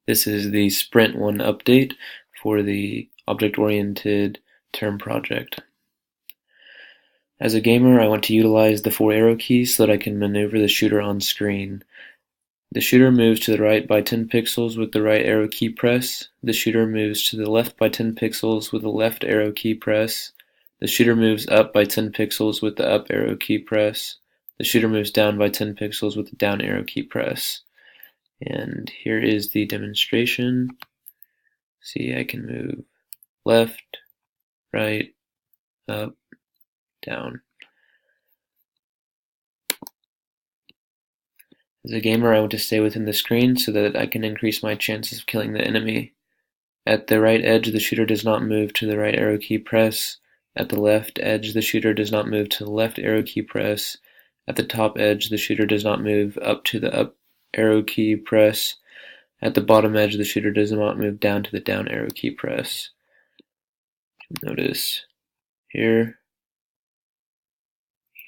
This is the Sprint1 update for the object-oriented term project. As a gamer, I want to utilize the 4 arrow keys so that I can maneuver the shooter on screen. The shooter moves to the right by 10 pixels with the right arrow key press. The shooter moves to the left by 10 pixels with the left arrow key press. The shooter moves up by 10 pixels with the up arrow key press. The shooter moves down by 10 pixels with the down arrow key press. And here is the demonstration. See, I can move left, right, up, down. As a gamer, I want to stay within the screen so that I can increase my chances of killing the enemy. At the right edge, the shooter does not move to the right arrow key press. At the left edge, the shooter does not move to the left arrow key press. At the top edge, the shooter does not move up to the up arrow key press. At the bottom edge, the shooter does not move down to the down arrow key press. Notice here,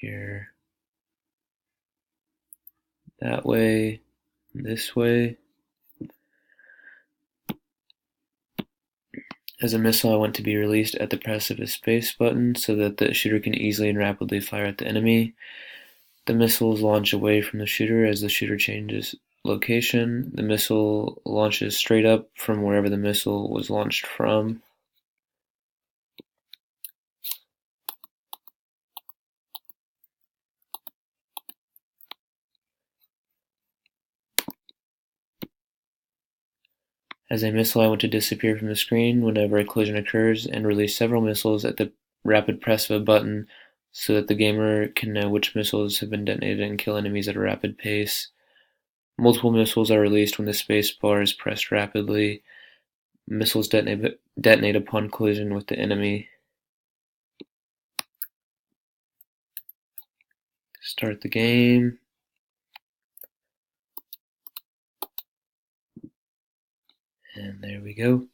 here, that way, this way. As a missile, I want to be released at the press of a space button so that the shooter can easily and rapidly fire at the enemy. The missiles launch away from the shooter as the shooter changes location. The missile launches straight up from wherever the missile was launched from. As a missile, I want to disappear from the screen whenever a collision occurs and release several missiles at the rapid press of a button so that the gamer can know which missiles have been detonated and kill enemies at a rapid pace. Multiple missiles are released when the space bar is pressed rapidly. Missiles detonate upon collision with the enemy. Start the game. And there we go.